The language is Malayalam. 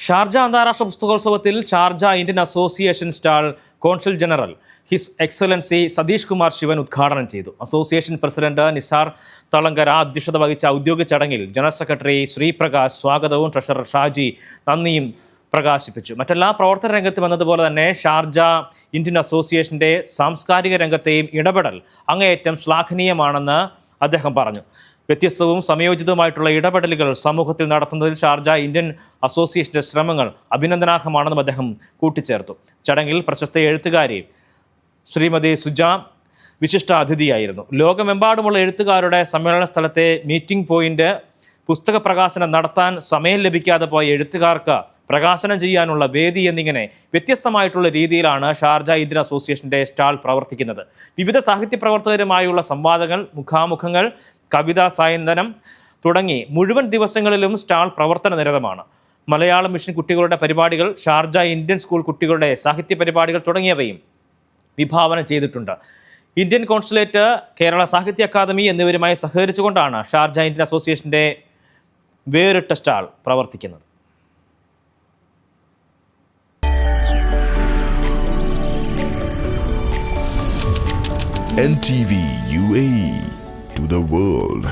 ഷാർജ അന്താരാഷ്ട്ര പുസ്തകോത്സവത്തിൽ Sharjah Indian association stall consul general his excellency Satish Kumar Sivan ഉദ്ഘാടനം ചെയ്തു. അസോസിയേഷൻ പ്രസിഡന്റ് നിസാർ തളങ്കര അധ്യക്ഷത വഹിച്ച ഔദ്യോഗിക ചടങ്ങിൽ ജനറൽ സെക്രട്ടറി ശ്രീപ്രകാശ് സ്വാഗതവും ട്രഷറർ ഷാജി നന്ദിയും പ്രകാശിപ്പിച്ചു. മറ്റെല്ലാ പ്രവർത്തന രംഗത്തും എന്നതുപോലെ തന്നെ ഷാർജ ഇന്ത്യൻ അസോസിയേഷൻ്റെ സാംസ്കാരിക രംഗത്തെയും ഇടപെടൽ അങ്ങേയറ്റം ശ്ലാഘനീയമാണെന്ന് അദ്ദേഹം പറഞ്ഞു. വ്യത്യസ്തവും സമയോചിതവുമായിട്ടുള്ള ഇടപെടലുകൾ സമൂഹത്തിൽ നടത്തുന്നതിൽ ഷാർജ ഇന്ത്യൻ അസോസിയേഷൻ്റെ ശ്രമങ്ങൾ അഭിനന്ദനാർഹമാണെന്നും അദ്ദേഹം കൂട്ടിച്ചേർത്തു. ചടങ്ങിൽ പ്രശസ്ത എഴുത്തുകാരി ശ്രീമതി സുജ വിശിഷ്ട അതിഥിയായിരുന്നു. ലോകമെമ്പാടുമുള്ള എഴുത്തുകാരുടെ സമ്മേളന സ്ഥലത്തെ മീറ്റിംഗ് പോയിന്റ് പുസ്തക പ്രകാശനം നടത്താൻ സമയം ലഭിക്കാതെ പോയ എഴുത്തുകാർക്ക് പ്രകാശനം ചെയ്യാനുള്ള വേദി എന്നിങ്ങനെ വ്യത്യസ്തമായിട്ടുള്ള രീതിയിലാണ് ഷാർജ ഇന്ത്യൻ അസോസിയേഷൻ്റെ സ്റ്റാൾ പ്രവർത്തിക്കുന്നത്. വിവിധ സാഹിത്യ പ്രവർത്തകരുമായുള്ള സംവാദങ്ങൾ, മുഖാമുഖങ്ങൾ, കവിതാ സായന്തനം തുടങ്ങി മുഴുവൻ ദിവസങ്ങളിലും സ്റ്റാൾ പ്രവർത്തന നിരതമാണ്. മലയാളം മിഷൻ കുട്ടികളുടെ പരിപാടികൾ, ഷാർജ ഇന്ത്യൻ സ്കൂൾ കുട്ടികളുടെ സാഹിത്യ പരിപാടികൾ തുടങ്ങിയവയും വിഭാവനം ചെയ്തിട്ടുണ്ട്. ഇന്ത്യൻ കോൺസുലേറ്റ്, കേരള സാഹിത്യ അക്കാദമി എന്നിവരുമായി സഹകരിച്ചുകൊണ്ടാണ് ഷാർജ ഇന്ത്യൻ അസോസിയേഷൻ്റെ വേറിട്ട സ്റ്റാൾ പ്രവർത്തിക്കുന്നത്. NTV UAE to the world.